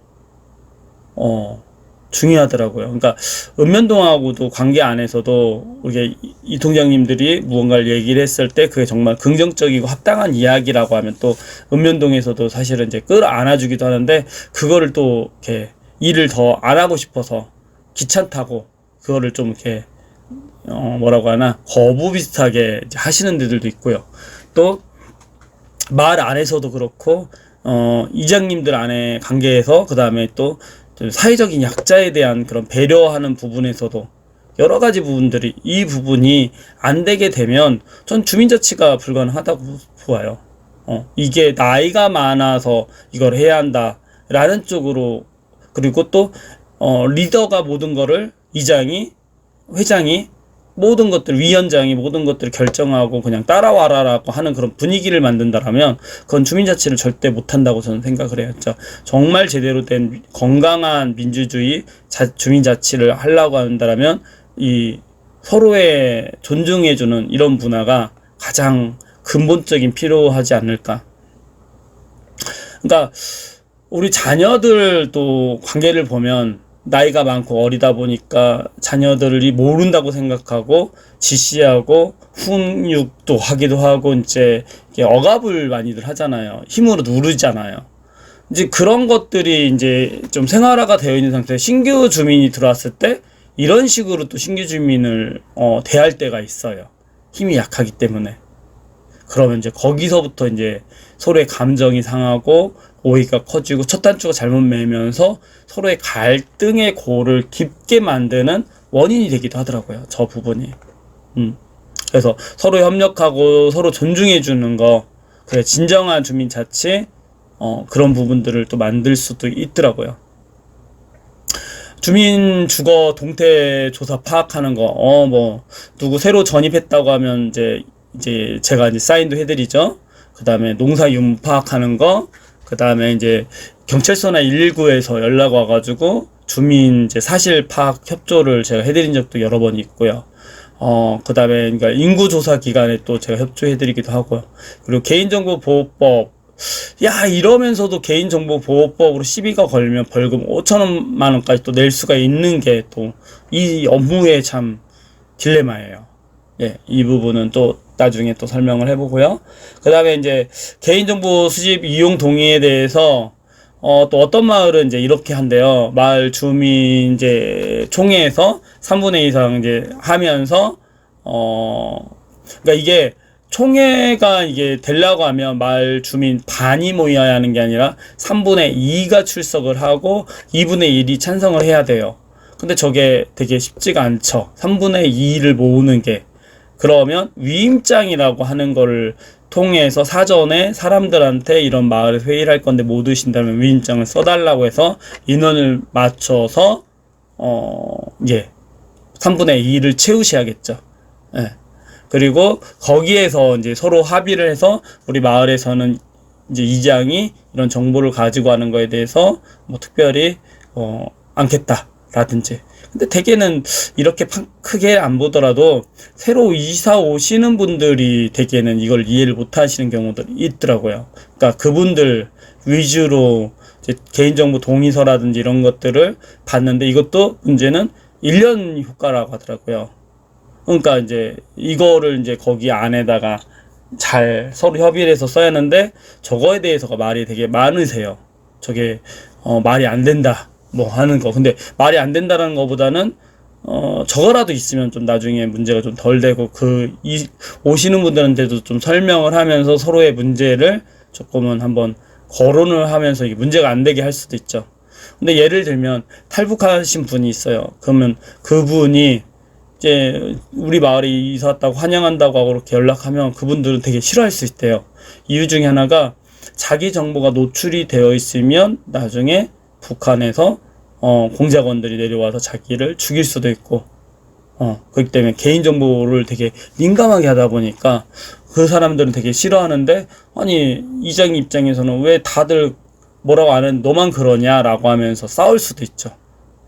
중요하더라고요. 그러니까 읍면동하고도 관계 안에서도 이게 이 통장님들이 무언가를 얘기를 했을 때 그게 정말 긍정적이고 합당한 이야기라고 하면 또 읍면동에서도 사실은 이제 끌어안아주기도 하는데, 그거를 또 이렇게 일을 더 안 하고 싶어서 귀찮다고 그거를 좀 이렇게 뭐라고 하나 거부 비슷하게 이제 하시는 데들도 있고요. 또 마을 안에서도 그렇고 이장님들 안에 관계에서 그 다음에 또 사회적인 약자에 대한 그런 배려하는 부분에서도 여러 가지 부분들이, 이 부분이 안 되게 되면 전 주민자치가 불가능하다고 보아요. 이게 나이가 많아서 이걸 해야 한다라는 쪽으로, 그리고 또 리더가 모든 거를 이장이, 회장이 모든 것들, 위원장이 모든 것들을 결정하고 그냥 따라와라라고 하는 그런 분위기를 만든다라면 그건 주민자치를 절대 못한다고 저는 생각을 해요. 정말 제대로 된 건강한 민주주의 주민자치를 하려고 한다면 이 서로의 존중해주는 이런 문화가 가장 근본적인 필요하지 않을까. 그러니까 우리 자녀들도 관계를 보면 나이가 많고 어리다 보니까 자녀들이 모른다고 생각하고 지시하고 훈육도 하기도 하고 이제 억압을 많이들 하잖아요. 힘으로 누르잖아요. 이제 그런 것들이 이제 좀 생활화가 되어 있는 상태에 신규 주민이 들어왔을 때 이런 식으로 또 신규 주민을 대할 때가 있어요. 힘이 약하기 때문에. 그러면 이제 거기서부터 이제 서로의 감정이 상하고 오해가 커지고 첫 단추가 잘못 매면서 서로의 갈등의 골을 깊게 만드는 원인이 되기도 하더라고요. 저 부분이. 그래서 서로 협력하고 서로 존중해 주는 거, 그래 진정한 주민자치 그런 부분들을 또 만들 수도 있더라고요. 주민 주거 동태 조사 파악하는 거, 뭐 누구 새로 전입했다고 하면 이제 제가 이제 사인도 해드리죠. 그 다음에 농사 유무 파악하는 거, 그 다음에 이제 경찰서나 119에서 연락 와가지고 주민 이제 사실 파악 협조를 제가 해드린 적도 여러 번 있고요. 그 다음에 그러니까 인구조사 기간에 또 제가 협조해드리기도 하고요. 그리고 개인정보보호법, 야 이러면서도 개인정보보호법으로 시비가 걸면 벌금 5천만 원까지 또 낼 수가 있는 게 또 이 업무의 참 딜레마예요. 예, 이 부분은 또 나중에 또 설명을 해보고요. 그 다음에 이제 개인정보 수집 이용 동의에 대해서 또 어떤 마을은 이제 이렇게 한대요. 마을 주민 이제 총회에서 3분의 2 이상 이제 하면서 그러니까 이게 총회가 이게 되려고 하면 마을 주민 반이 모여야 하는 게 아니라 3분의 2가 출석을 하고 2분의 1이 찬성을 해야 돼요. 근데 저게 되게 쉽지가 않죠. 3분의 2를 모으는 게. 그러면 위임장이라고 하는 거를 통해서 사전에 사람들한테 이런 마을에 회의를 할 건데 못 오신다면 위임장을 써달라고 해서 인원을 맞춰서 3분의 2를 채우셔야겠죠. 예. 그리고 거기에서 이제 서로 합의를 해서 우리 마을에서는 이제 이장이 이런 정보를 가지고 하는 거에 대해서 뭐 특별히 않겠다라든지. 근데 대개는 이렇게 크게 안 보더라도 새로 이사 오시는 분들이 대개는 이걸 이해를 못 하시는 경우들이 있더라고요. 그러니까 그분들 위주로 이제 개인정보 동의서라든지 이런 것들을 봤는데 이것도 문제는 1년 효과라고 하더라고요. 그러니까 이제 이거를 이제 거기 안에다가 잘 서로 협의를 해서 써야 하는데 저거에 대해서가 말이 되게 많으세요. 저게 말이 안 된다 뭐 하는 거. 근데 말이 안 된다는 거보다는 저거라도 있으면 좀 나중에 문제가 좀 덜 되고 오시는 분들한테도 좀 설명을 하면서 서로의 문제를 조금은 한번 거론을 하면서 이게 문제가 안 되게 할 수도 있죠. 근데 예를 들면 탈북하신 분이 있어요. 그러면 그분이 이제 우리 마을에 이사 왔다고 환영한다고 하고 그렇게 연락하면 그분들은 되게 싫어할 수 있대요. 이유 중에 하나가 자기 정보가 노출이 되어 있으면 나중에 북한에서 공작원들이 내려와서 자기를 죽일 수도 있고 그렇기 때문에 개인정보를 되게 민감하게 하다 보니까 그 사람들은 되게 싫어하는데 아니 이장 입장에서는 왜 다들 뭐라고 안 했는데 너만 그러냐라고 하면서 싸울 수도 있죠.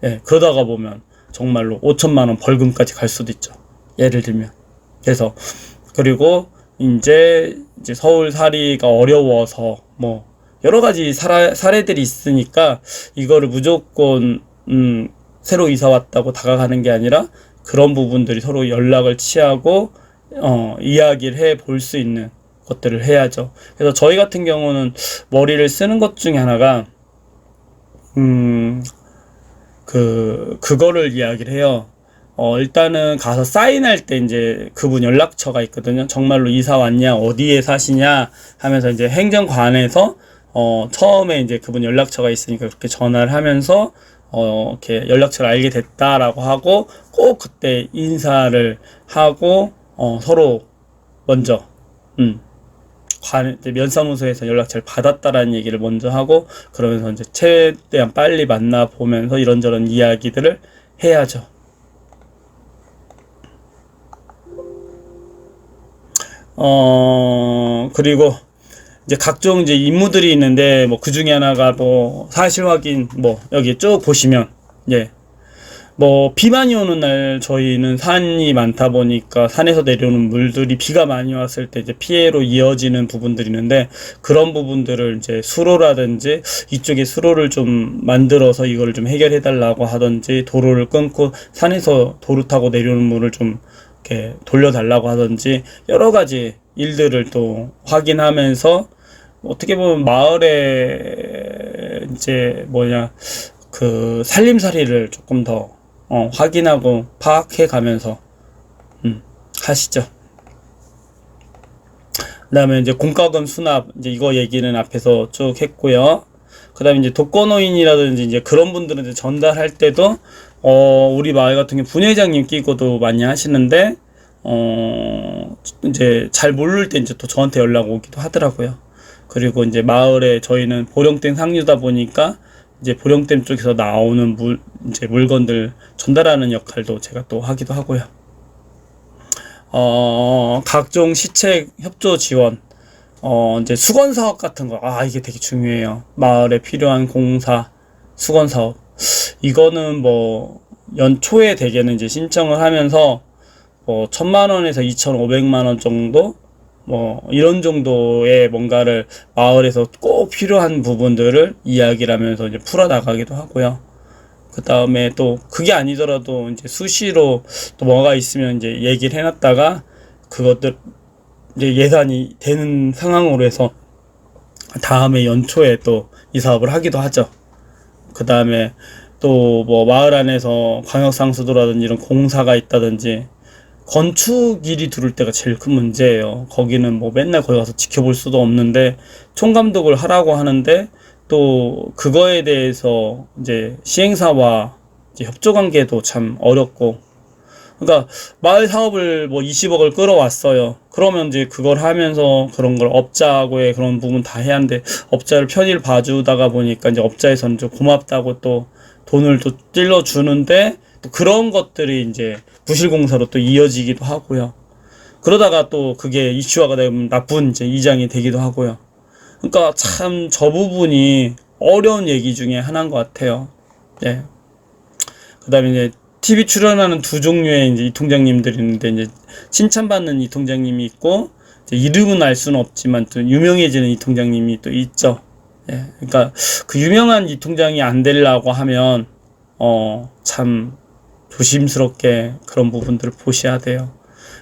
예, 그러다가 보면 정말로 5천만 원 벌금까지 갈 수도 있죠. 예를 들면. 그래서 그리고 이제 서울살이가 어려워서 뭐 여러 가지 사례들이 있으니까 이거를 무조건 새로 이사 왔다고 다가가는 게 아니라 그런 부분들이 서로 연락을 취하고 이야기를 해 볼 수 있는 것들을 해야죠. 그래서 저희 같은 경우는 머리를 쓰는 것 중에 하나가 그거를 이야기를 해요. 일단은 가서 사인할 때 이제 그분 연락처가 있거든요. 정말로 이사 왔냐, 어디에 사시냐 하면서 이제 행정관에서 처음에 이제 그분 연락처가 있으니까 그렇게 전화를 하면서 이렇게 연락처를 알게 됐다라고 하고 꼭 그때 인사를 하고 서로 먼저 면사무소에서 연락처를 받았다라는 얘기를 먼저 하고 그러면서 이제 최대한 빨리 만나보면서 이런저런 이야기들을 해야죠. 그리고 이제 각종 이제 임무들이 있는데, 뭐, 그 중에 하나가 뭐, 사실 확인, 뭐, 여기 쭉 보시면, 예. 뭐, 비 많이 오는 날 저희는 산이 많다 보니까 산에서 내려오는 물들이 비가 많이 왔을 때 이제 피해로 이어지는 부분들이 있는데, 그런 부분들을 이제 수로라든지 이쪽에 수로를 좀 만들어서 이거를 좀 해결해 달라고 하든지, 도로를 끊고 산에서 도로 타고 내려오는 물을 좀 이렇게 돌려달라고 하든지, 여러 가지 일들을 또 확인하면서, 어떻게 보면 마을에 이제 그 살림살이를 조금 더 확인하고 파악해 가면서 하시죠. 그다음에 이제 공과금 수납, 이제 이거 얘기는 앞에서 쭉 했고요. 그다음에 이제 독거노인이라든지 이제 그런 분들한테 전달할 때도 우리 마을 같은 경우 분회장님 끼고도 많이 하시는데, 이제 잘 모를 때 이제 또 저한테 연락 오기도 하더라고요. 그리고 이제 마을에 저희는 보령댐 상류다 보니까 이제 보령댐 쪽에서 나오는 이제 물건들 전달하는 역할도 제가 또 하기도 하고요. 각종 시책 협조 지원, 이제 수건 사업 같은 거, 이게 되게 중요해요. 마을에 필요한 공사, 수건 사업. 이거는 뭐, 연초에 대개는 이제 신청을 하면서, 뭐, 1,000만원에서 2,500만원 정도? 뭐, 이런 정도의 뭔가를 마을에서 꼭 필요한 부분들을 이야기를 하면서 이제 풀어나가기도 하고요. 그 다음에 또, 그게 아니더라도 이제 수시로 또 뭐가 있으면 이제 얘기를 해놨다가, 그것들, 이제 예산이 되는 상황으로 해서, 다음에 연초에 또 이 사업을 하기도 하죠. 그 다음에 또 뭐 마을 안에서 광역상수도라든지 이런 공사가 있다든지, 건축 일이 들어올 때가 제일 큰 문제예요. 거기는 뭐 맨날 거기 가서 지켜볼 수도 없는데 총감독을 하라고 하는데, 또 그거에 대해서 이제 시행사와 이제 협조 관계도 참 어렵고, 그러니까 마을 사업을 뭐 20억을 끌어왔어요. 그러면 이제 그걸 하면서 그런 걸 업자하고의 그런 부분 다 해야 하는데, 업자를 편의를 봐주다가 보니까 이제 업자에서는 좀 고맙다고 또 돈을 또 찔러주는데, 또 그런 것들이 이제 부실공사로 또 이어지기도 하고요. 그러다가 또 그게 이슈화가 되면 나쁜 이제 이장이 되기도 하고요. 그러니까 참 저 부분이 어려운 얘기 중에 하나인 것 같아요. 네. 그 다음에 이제 TV 출연하는 두 종류의 이제 이통장님들이 있는데, 이제 칭찬받는 이통장님이 있고, 이제 이름은 알 수는 없지만 또 유명해지는 이통장님이 또 있죠. 예. 그러니까 그 유명한 이통장이 안 되려고 하면, 참 조심스럽게 그런 부분들을 보셔야 돼요.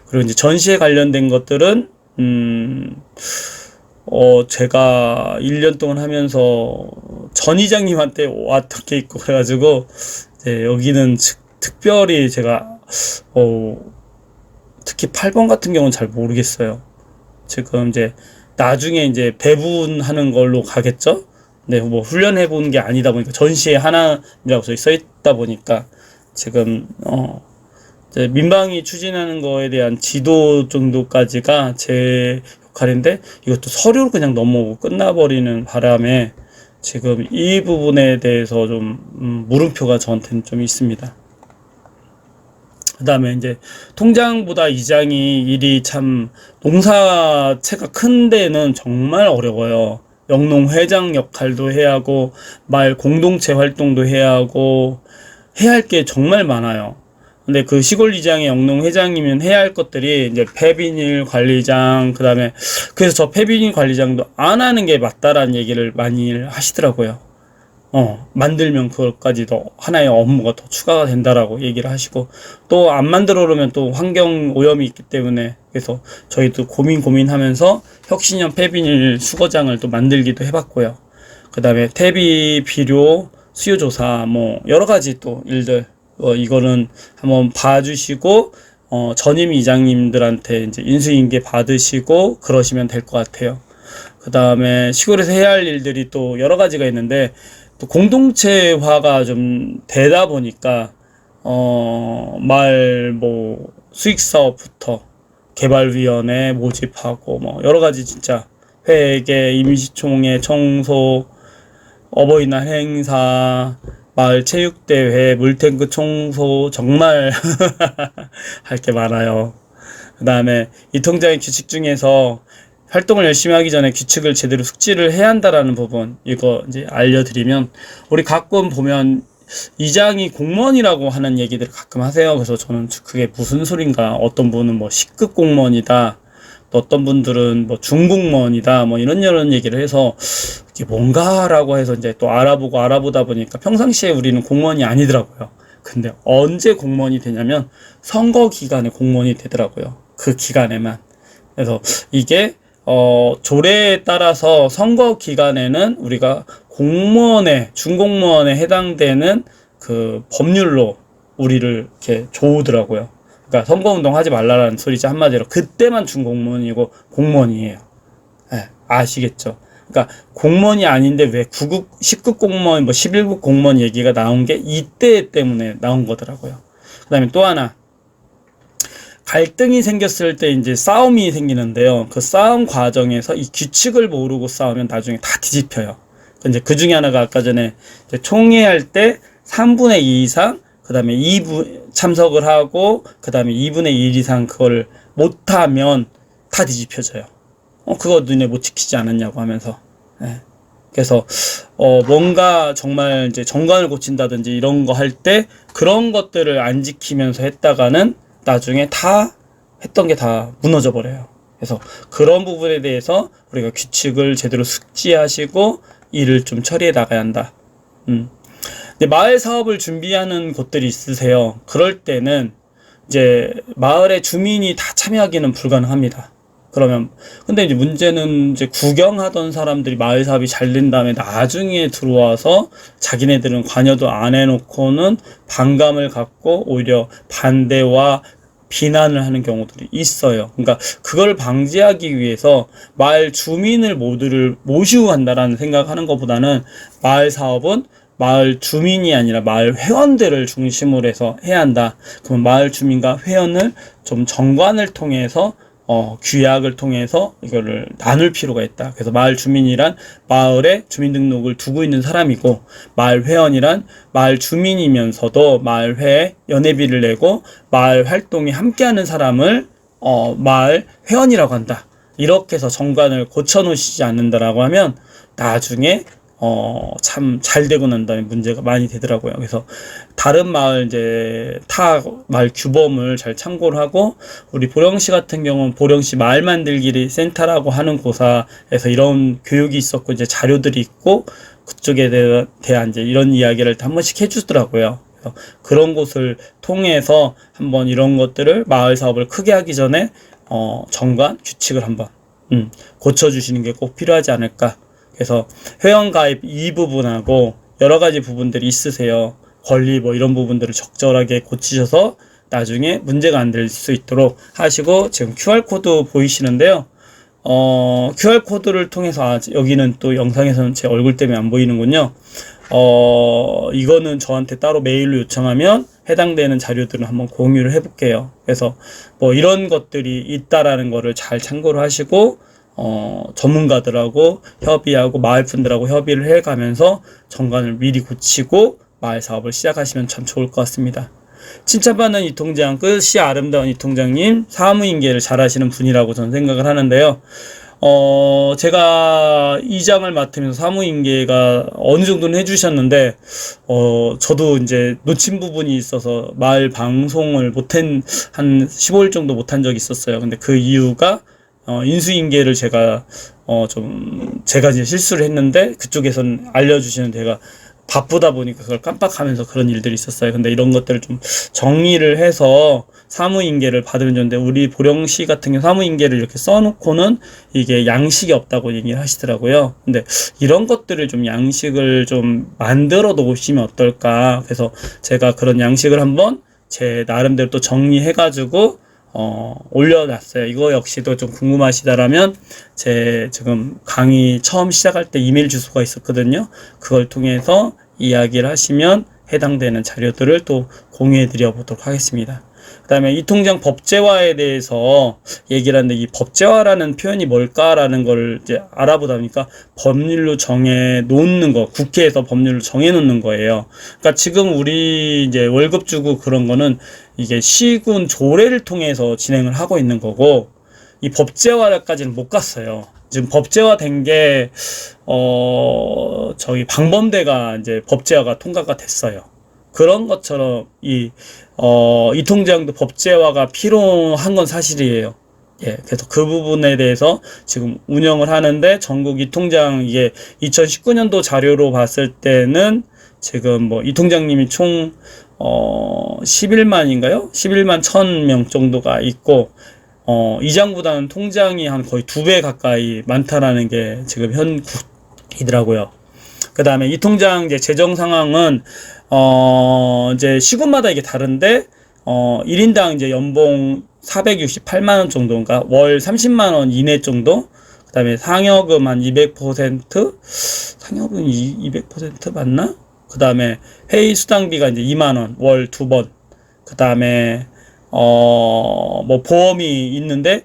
그리고 이제 전시에 관련된 것들은, 제가 1년 동안 하면서 전 이장님한테 왔던 게 있고, 그래가지고, 이제 여기는 특별히 제가, 특히 8번 같은 경우는 잘 모르겠어요. 지금 이제 나중에 이제 배분하는 걸로 가겠죠? 네, 뭐 훈련해 본 게 아니다 보니까, 전시에 하나라고 써 있다 보니까, 지금, 이제 민방위 추진하는 거에 대한 지도 정도까지가 제 역할인데, 이것도 서류로 그냥 넘어오고 끝나버리는 바람에 지금 이 부분에 대해서 좀 물음표가 저한테는 좀 있습니다. 그 다음에 이제 통장보다 이장이 일이 참, 농사채가 큰 데는 정말 어려워요. 영농회장 역할도 해야 하고, 마을 공동체 활동도 해야 하고, 해야 할 게 정말 많아요. 근데 그 시골 이장의 영농회장이면 해야 할 것들이 이제 폐비닐 관리장, 그 다음에 그래서 저 폐비닐 관리장도 안 하는 게 맞다라는 얘기를 많이 하시더라고요. 만들면 그것까지도 하나의 업무가 더 추가가 된다라고 얘기를 하시고, 또 안 만들어 놓으면 또 환경 오염이 있기 때문에, 그래서 저희도 고민하면서 혁신형 폐비닐 수거장을 또 만들기도 해봤고요. 그 다음에 퇴비 비료 수요조사, 뭐 여러 가지 또 일들, 이거는 한번 봐주시고, 전임 이장님들한테 이제 인수인계 받으시고 그러시면 될 것 같아요. 그 다음에 시골에서 해야 할 일들이 또 여러 가지가 있는데, 또 공동체화가 좀 되다 보니까, 마을 뭐 수익사업부터 개발위원회 모집하고, 뭐 여러 가지 진짜 회계, 임시총회, 청소, 어버이날 행사, 마을 체육대회, 물탱크 청소, 정말 할 게 많아요. 그 다음에 이 통장의 규칙 중에서 활동을 열심히 하기 전에 규칙을 제대로 숙지를 해야 한다라는 부분, 이거 이제 알려드리면, 우리 가끔 보면 이장이 공무원이라고 하는 얘기들을 가끔 하세요. 그래서 저는 그게 무슨 소린가, 어떤 분은 뭐 10급 공무원이다, 또 어떤 분들은 뭐 중공무원이다, 뭐 이런 얘기를 해서 이게 뭔가라고 해서 이제 또 알아보다 보니까 평상시에 우리는 공무원이 아니더라고요. 근데 언제 공무원이 되냐면 선거 기간에 공무원이 되더라고요. 그 기간에만. 그래서 이게 조례에 따라서 선거 기간에는 우리가 중공무원에 해당되는 그 법률로 우리를 이렇게 조우더라고요. 그러니까 선거운동 하지 말라라는 소리죠. 한마디로. 그때만 중공무원이고 공무원이에요. 네, 아시겠죠? 그러니까 공무원이 아닌데 왜 9급, 10급 공무원, 뭐 11급 공무원 얘기가 나온 게 이때 때문에 나온 거더라고요. 그 다음에 또 하나. 갈등이 생겼을 때 이제 싸움이 생기는데요. 그 싸움 과정에서 이 규칙을 모르고 싸우면 나중에 다 뒤집혀요. 이제 그 중에 하나가 아까 전에 총회할 때 3분의 2 이상, 그 다음에 2분 참석을 하고, 그 다음에 2분의 1 이상 그걸 못하면 다 뒤집혀져요. 그거 눈에 못 지키지 않았냐고 하면서. 네. 그래서, 뭔가 정말 이제 정관을 고친다든지 이런 거 할 때 그런 것들을 안 지키면서 했다가는 나중에 다 했던 게 다 무너져 버려요. 그래서 그런 부분에 대해서 우리가 규칙을 제대로 숙지하시고 일을 좀 처리해 나가야 한다. 근데 마을 사업을 준비하는 곳들이 있으세요. 그럴 때는 이제 마을의 주민이 다 참여하기는 불가능합니다. 그러면 근데 이제 문제는 이제 구경하던 사람들이 마을 사업이 잘 된 다음에 나중에 들어와서 자기네들은 관여도 안 해놓고는 반감을 갖고 오히려 반대와 비난을 하는 경우들이 있어요. 그러니까 그걸 방지하기 위해서 마을 주민을 모두를 모시고 간다라는 생각하는 것보다는 마을 사업은 마을 주민이 아니라 마을 회원들을 중심으로 해서 해야 한다. 그러면 마을 주민과 회원을 좀 정관을 통해서 규약을 통해서 이거를 나눌 필요가 있다. 그래서 마을 주민이란 마을에 주민등록을 두고 있는 사람이고, 마을 회원이란 마을 주민이면서도 마을회에 연회비를 내고 마을 활동에 함께하는 사람을 마을 회원이라고 한다. 이렇게 해서 정관을 고쳐 놓으시지 않는다라고 하면 나중에 참 잘 되고 난 다음에 문제가 많이 되더라고요. 그래서 다른 마을 타 마을 규범을 잘 참고를 하고, 우리 보령시 같은 경우는 보령시 마을 만들기 센터라고 하는 곳에서 이런 교육이 있었고 이제 자료들이 있고 그쪽에 대한 이제 이런 이야기를 한 번씩 해주더라고요. 그래서 그런 곳을 통해서 한번 이런 것들을 마을 사업을 크게 하기 전에 정관 규칙을 한번 고쳐주시는 게 꼭 필요하지 않을까. 그래서 회원가입 이 부분하고 여러 가지 부분들이 있으세요. 권리 뭐 이런 부분들을 적절하게 고치셔서 나중에 문제가 안 될 수 있도록 하시고, 지금 QR코드 보이시는데요. QR코드를 통해서, 여기는 또 영상에서는 제 얼굴 때문에 안 보이는군요. 이거는 저한테 따로 메일로 요청하면 해당되는 자료들은 한번 공유를 해볼게요. 그래서 뭐 이런 것들이 있다라는 거를 잘 참고를 하시고, 전문가들하고 협의하고 마을분들하고 협의를 해가면서 정관을 미리 고치고 마을 사업을 시작하시면 참 좋을 것 같습니다. 칭찬받는 이 통장, 끝이 아름다운 이 통장님, 사무인계를 잘 하시는 분이라고 저는 생각을 하는데요. 제가 이장을 맡으면서 사무인계가 어느 정도는 해주셨는데, 저도 이제 놓친 부분이 있어서 마을 방송을 한 15일 정도 못한 적이 있었어요. 근데 그 이유가 인수인계를 제가 이제 실수를 했는데 그쪽에서는 알려주시는 제가 바쁘다 보니까 그걸 깜빡하면서 그런 일들이 있었어요. 근데 이런 것들을 좀 정리를 해서 사무인계를 받으면 좋은데, 우리 보령시 같은 경우 사무인계를 이렇게 써놓고는 이게 양식이 없다고 얘기를 하시더라고요. 근데 이런 것들을 좀 양식을 좀 만들어 놓으시면 어떨까. 그래서 제가 그런 양식을 한번 제 나름대로 또 정리해가지고 올려놨어요. 이거 역시도 좀 궁금하시다라면 제 지금 강의 처음 시작할 때 이메일 주소가 있었거든요. 그걸 통해서 이야기를 하시면 해당되는 자료들을 또 공유해 드려 보도록 하겠습니다. 그다음에 이 통장 법제화에 대해서 얘기를 하는데, 이 법제화라는 표현이 뭘까라는 걸 이제 알아보다 보니까 법률로 정해 놓는 거, 국회에서 법률을 정해 놓는 거예요. 그러니까 지금 우리 이제 월급 주고 그런 거는 이게 시군 조례를 통해서 진행을 하고 있는 거고, 이 법제화까지는 못 갔어요. 지금 법제화된 게 저기 방범대가 이제 법제화가 통과가 됐어요. 그런 것처럼 이 통장도 법제화가 필요한 건 사실이에요. 예, 그래서 그 부분에 대해서 지금 운영을 하는데, 전국 이 통장, 이게 2019년도 자료로 봤을 때는 지금 뭐 이 통장님이 총 11만인가요? 11만 1000명 정도가 있고, 이장보다는 통장이 한 거의 2배 가까이 많다라는 게 지금 현국이더라고요. 그 다음에 이 통장 이제 재정 상황은, 이제 시군마다 이게 다른데, 1인당 이제 연봉 468만원 정도인가, 월 30만원 이내 정도, 그 다음에 상여금 한 200%, 상여금 200% 맞나? 그 다음에 회의 수당비가 이제 2만원, 월 2번, 그 다음에 뭐 보험이 있는데,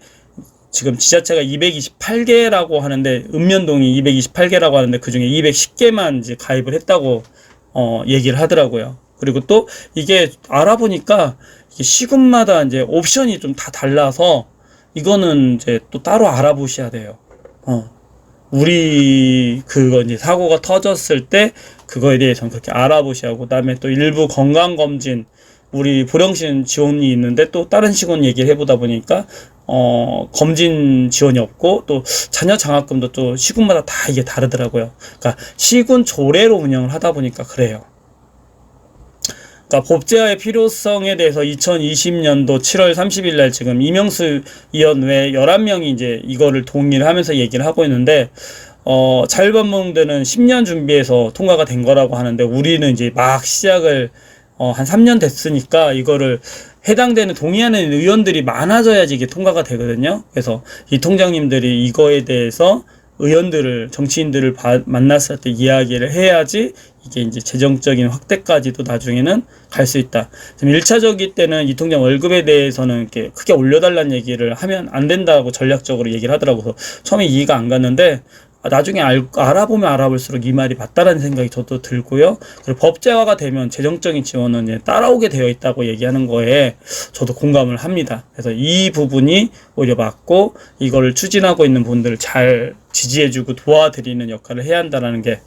지금 지자체가 228개라고 하는데, 읍면동이 228개라고 하는데 그 중에 210개만 이제 가입을 했다고 얘기를 하더라고요. 그리고 또 이게 알아보니까 이게 시군마다 이제 옵션이 좀 다 달라서, 이거는 이제 또 따로 알아보셔야 돼요. 우리 그거 이제 사고가 터졌을 때 그거에 대해서는 그렇게 알아보셔야 하고, 그다음에 또 일부 건강검진, 우리 보령시는 지원이 있는데 또 다른 시군 얘기를 해보다 보니까 검진 지원이 없고, 또 자녀 장학금도 또 시군마다 다 이게 다르더라고요. 그러니까 시군 조례로 운영을 하다 보니까 그래요. 그러니까 법제화의 필요성에 대해서 2020년도 7월 30일 날 지금 이명수 의원 외 11명이 이제 이거를 동의를 하면서 얘기를 하고 있는데, 자율반봉대는 10년 준비해서 통과가 된 거라고 하는데, 우리는 이제 막 시작을 한 3년 됐으니까 이거를 해당되는 동의하는 의원들이 많아져야지 이게 통과가 되거든요. 그래서 이 통장님들이 이거에 대해서 의원들을, 정치인들을 만났을 때 이야기를 해야지 이게 이제 재정적인 확대까지도 나중에는 갈 수 있다. 지금 1차적일 때는 이 통장 월급에 대해서는 이렇게 크게 올려달라는 얘기를 하면 안 된다고 전략적으로 얘기를 하더라고요. 처음에 이해가 안 갔는데, 나중에 알아보면 알아볼수록 이 말이 맞다라는 생각이 저도 들고요. 그리고 법제화가 되면 재정적인 지원은 이제 따라오게 되어 있다고 얘기하는 거에 저도 공감을 합니다. 그래서 이 부분이 오히려 맞고, 이거를 추진하고 있는 분들을 잘 지지해주고 도와드리는 역할을 해야 한다는 게,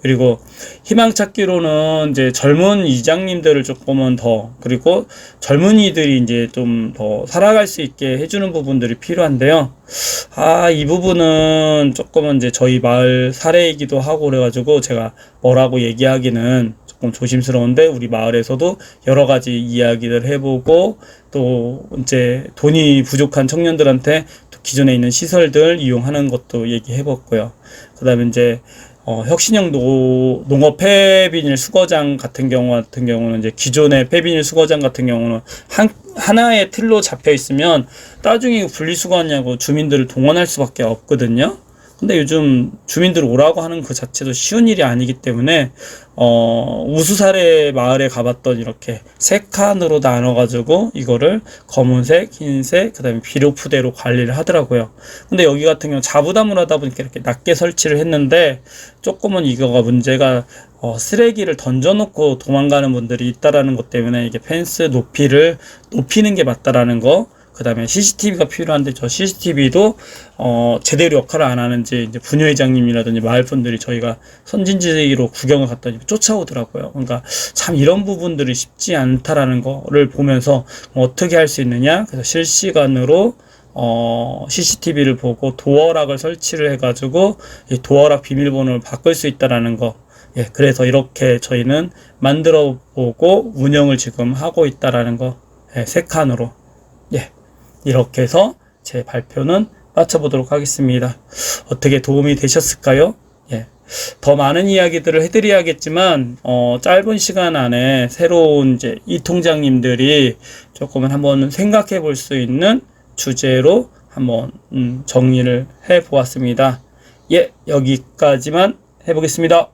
그리고 희망찾기로는 이제 젊은 이장님들을 조금은 더, 그리고 젊은이들이 이제 좀 더 살아갈 수 있게 해주는 부분들이 필요한데요. 이 부분은 조금은 이제 저희 마을 사례이기도 하고 그래가지고 제가 뭐라고 얘기하기는 조금 조심스러운데, 우리 마을에서도 여러 가지 이야기를 해보고, 또 이제 돈이 부족한 청년들한테 또 기존에 있는 시설들 이용하는 것도 얘기해봤고요. 그 다음에 이제 혁신형 농업 폐비닐 수거장 같은 경우는 이제 기존의 폐비닐 수거장 같은 경우는 하나의 틀로 잡혀 있으면 나중에 분리수거하냐고 주민들을 동원할 수밖에 없거든요. 근데 요즘 주민들 오라고 하는 그 자체도 쉬운 일이 아니기 때문에 우수사례 마을에 가봤더니 이렇게 세 칸으로 나눠가지고 이거를 검은색, 흰색, 그 다음에 비료푸대로 관리를 하더라고요. 근데 여기 같은 경우 자부담을 하다 보니까 이렇게 낮게 설치를 했는데, 조금은 이거가 문제가 쓰레기를 던져놓고 도망가는 분들이 있다라는 것 때문에 이게 펜스 높이를 높이는 게 맞다라는 거. 그 다음에 CCTV가 필요한데, 저 CCTV도 제대로 역할을 안 하는지 이제 부녀회장님이라든지 마을분들이 저희가 선진지로 구경을 갔더니 쫓아오더라고요. 그러니까 참 이런 부분들이 쉽지 않다라는 거를 보면서 어떻게 할 수 있느냐. 그래서 실시간으로 CCTV를 보고 도어락을 설치를 해가지고 이 도어락 비밀번호를 바꿀 수 있다라는 거. 예, 그래서 이렇게 저희는 만들어 보고 운영을 지금 하고 있다라는 거. 예, 3칸으로. 예. 이렇게 해서 제 발표는 마쳐보도록 하겠습니다. 어떻게 도움이 되셨을까요? 예. 더 많은 이야기들을 해드려야겠지만, 짧은 시간 안에 새로운 이제 이 통장님들이 조금은 한번 생각해 볼 수 있는 주제로 한번 정리를 해 보았습니다. 예, 여기까지만 해보겠습니다.